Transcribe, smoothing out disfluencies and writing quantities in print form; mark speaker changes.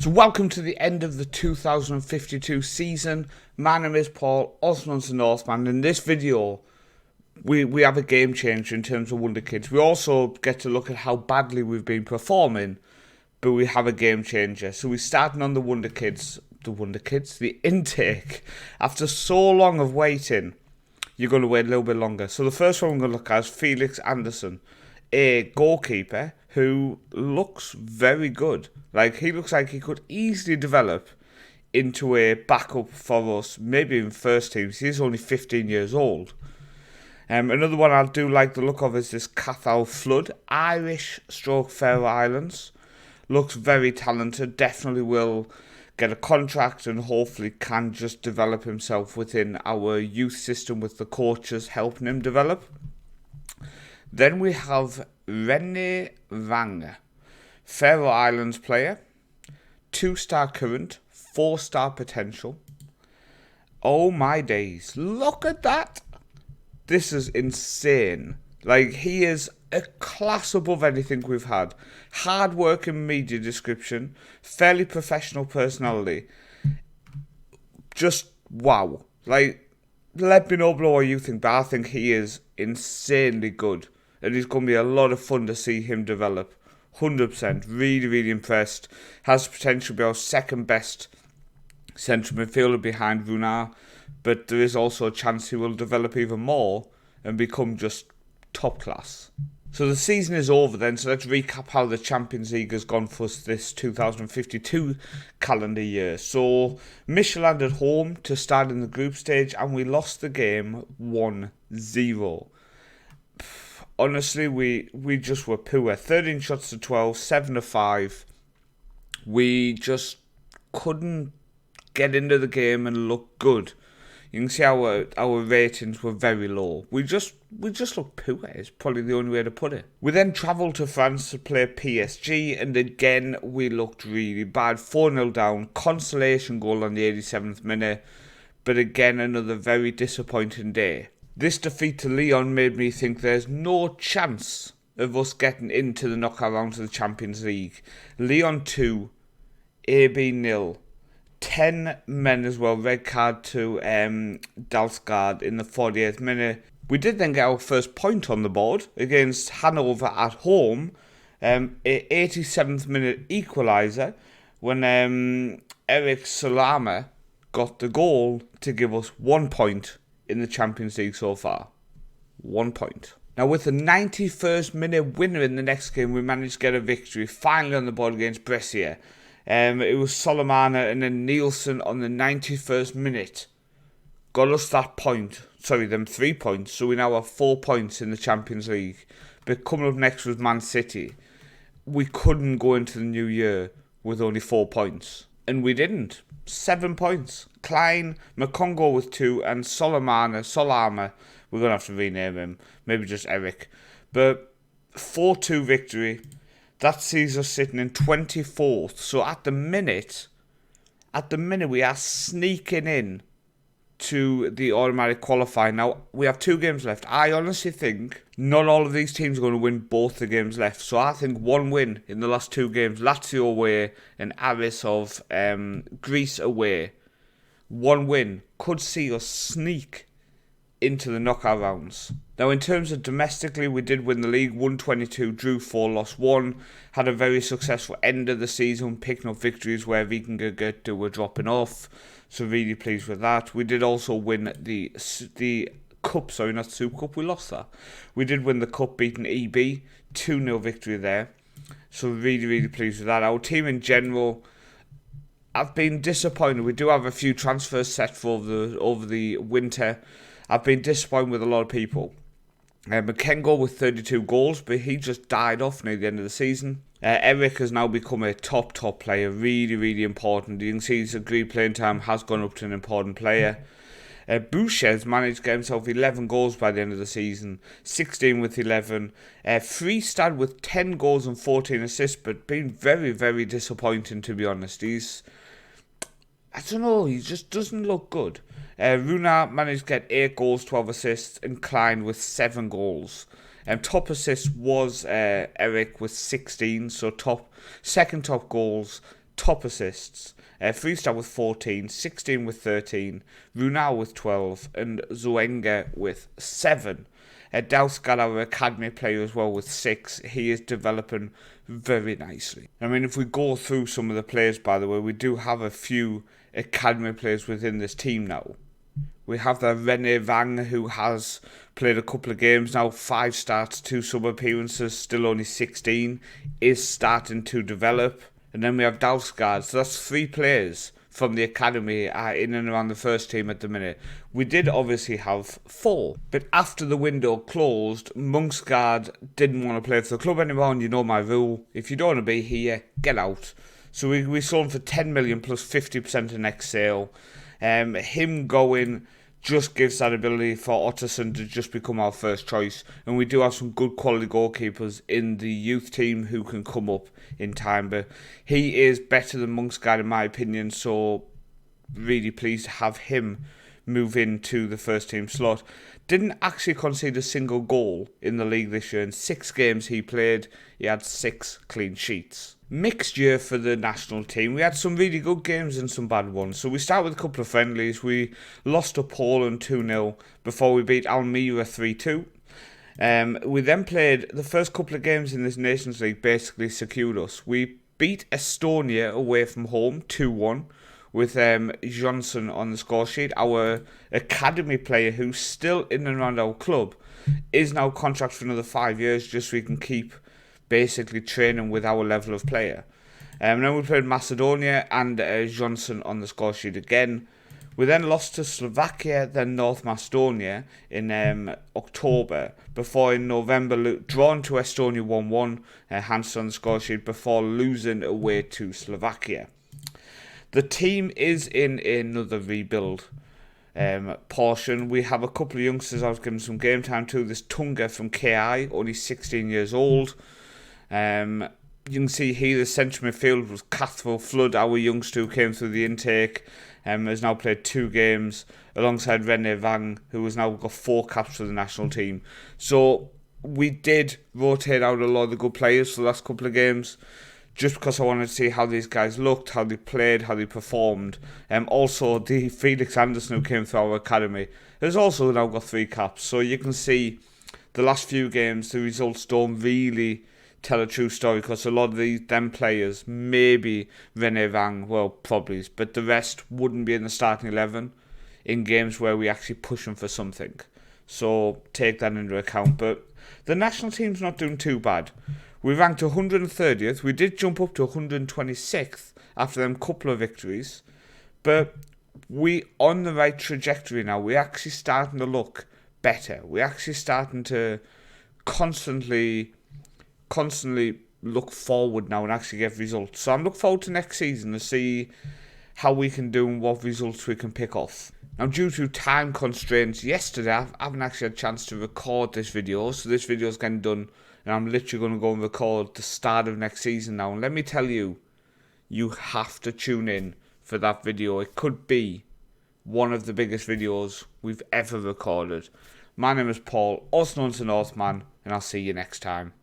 Speaker 1: So welcome to the end of the 2052 season. My name is Paul, also known as the Northman. In this video, we have a game changer in terms of Wonder Kids. We also get to look at how badly we've been performing, but we have a game changer. So we're starting on the intake. After so long of waiting, you're going to wait a little bit longer. So the first one we're going to look at is Felix Anderson, a goalkeeper who looks very good. Like, he looks like he could easily develop into a backup for us, maybe in first teams. He's only 15 years old. Another one I do like the look of is this Cathal Flood, Irish/Faroe Islands. Looks very talented, definitely will get a contract and hopefully can just develop himself within our youth system with the coaches helping him develop. Then we have Rene Vang, Faroe Islands player, 2-star current, 4-star potential. Oh my days, look at that! This is insane. Like, he is a class above anything we've had. Hard-working media description, fairly professional personality. Just wow. Like, let me know below what you think, but I think he is insanely good. And it's going to be a lot of fun to see him develop. 100%. Really, really impressed. Has potential to be our second best central midfielder behind Runar. But there is also a chance he will develop even more and become just top class. So the season is over then, so let's recap how the Champions League has gone for us this 2052 calendar year. So Michelin at home to start in the group stage, and we lost the game 1-0. Honestly, we just were poor. 13 shots to 12, 7 to 5. We just couldn't get into the game and look good. You can see our ratings were very low. We just looked poor, is probably the only way to put it. We then travelled to France to play PSG, and again we looked really bad. 4-0 down, consolation goal on the 87th minute, but again another very disappointing day. This defeat to Lyon made me think there's no chance of us getting into the knockout rounds of the Champions League. Lyon 2, AB 0. 10 men as well, red card to Dalsgaard in the 48th minute. We did then get our first point on the board against Hanover at home, a 87th minute equaliser when Eric Solama got the goal to give us 1 point in the Champions League so far. 1 point. Now with the 91st minute winner in the next game, we managed to get a victory finally on the board against Brescia. It was Solomana and then Nielsen on the 91st minute. Got us that point. Sorry, them 3 points. So we now have 4 points in the Champions League. But coming up next was Man City. We couldn't go into the new year with only 4 points. And we didn't. 7 points. Klein, Makongo with 2, and Solama, we're going to have to rename him. Maybe just Eric. But 4-2 victory. That sees us sitting in 24th. So at the minute we are sneaking in to the automatic qualifying. Now, we have 2 games left. I honestly think not all of these teams are going to win both the games left. So I think 1 win in the last 2 games, Lazio away and Aris of Greece away. 1 win could see us sneak into the knockout rounds. Now, in terms of domestically, we did win the league, 122, drew 4, lost 1. Had a very successful end of the season, picking up victories where Vikingur were dropping off. So really pleased with that. We did also win the cup, sorry, not Super Cup, we lost that. We did win the cup, beating EB, 2-0 victory there. So really, really pleased with that. Our team in general, I've been disappointed. We do have a few transfers set for over the winter. I've been disappointed with a lot of people. Makengo with 32 goals, but he just died off near the end of the season. Eric has now become a top player, really, really important. You can see his agreed playing time has gone up to an important player. Boucher's managed to get himself 11 goals by the end of the season, 16 with 11. Freestad with 10 goals and 14 assists, but been very, very disappointing, to be honest. I don't know, he just doesn't look good. Runar managed to get 8 goals, 12 assists, and Klein with 7 goals. Top assist was Eric with 16, so second top goals, top assists. Freestyle with 14, 16 with 13, Runau with 12, and Zuenga with 7. Dausgaard, our academy player as well, with 6. He is developing very nicely. I mean, if we go through some of the players, by the way, we do have a few academy players within this team now. We have the René Vang, who has played a couple of games now, 5 starts, 2 sub appearances, still only 16, is starting to develop. And then we have Dausgaard, so that's 3 players from the academy in and around the first team at the minute. We did obviously have 4, but after the window closed, Munksgaard didn't want to play for the club anymore, and you know my rule, if you don't want to be here, get out. So we sold him for 10 million plus 50% in next sale. Him going just gives that ability for Otterson to just become our first choice, and we do have some good quality goalkeepers in the youth team who can come up in time, but he is better than Munksgaard in my opinion, so really pleased to have him move into the first team slot. Didn't actually concede a single goal in the league this year. In 6 games he played, he had 6 clean sheets. Mixed year for the national team. We had some really good games and some bad ones. So we start with a couple of friendlies. We lost to Poland 2-0 before we beat Almira 3-2. We then played the first couple of games in this Nations League, basically secured us. We beat Estonia away from home 2-1 with Johnson on the score sheet. Our academy player, who's still in and around our club, is now contracted for another 5 years just so we can keep basically training with our level of player. And then we played Macedonia and Johnson on the score sheet again. We then lost to Slovakia, then North Macedonia in October, before in November drawn to Estonia 1-1, Hansen on the score sheet, before losing away to Slovakia. The team is in another rebuild portion. We have a couple of youngsters I was giving some game time to. This Tunga from KI, only 16 years old. You can see here the central midfield was Cathro Flood, our youngster who came through the intake, has now played 2 games alongside René Vang, who has now got 4 caps for the national team. So we did rotate out a lot of the good players for the last couple of games, just because I wanted to see how these guys looked, how they played, how they performed. Also, the Felix Anderson who came through our academy has also now got 3 caps. So you can see the last few games, the results don't really tell a true story, because a lot of them players, maybe René Vang, well, probably, but the rest wouldn't be in the starting 11 in games where we actually push them for something. So take that into account. But the national team's not doing too bad. We ranked 130th. We did jump up to 126th after them couple of victories, but we on the right trajectory now. We're actually starting to look better. We're actually starting to constantly look forward now and actually get results. So I'm looking forward to next season to see how we can do and what results we can pick off. Now, due to time constraints, yesterday I haven't actually had a chance to record this video, so this video is getting done, and I'm literally going to go and record the start of next season now. And let me tell you, you have to tune in for that video. It could be one of the biggest videos we've ever recorded. My name is Paul, also known as Northman, and I'll see you next time.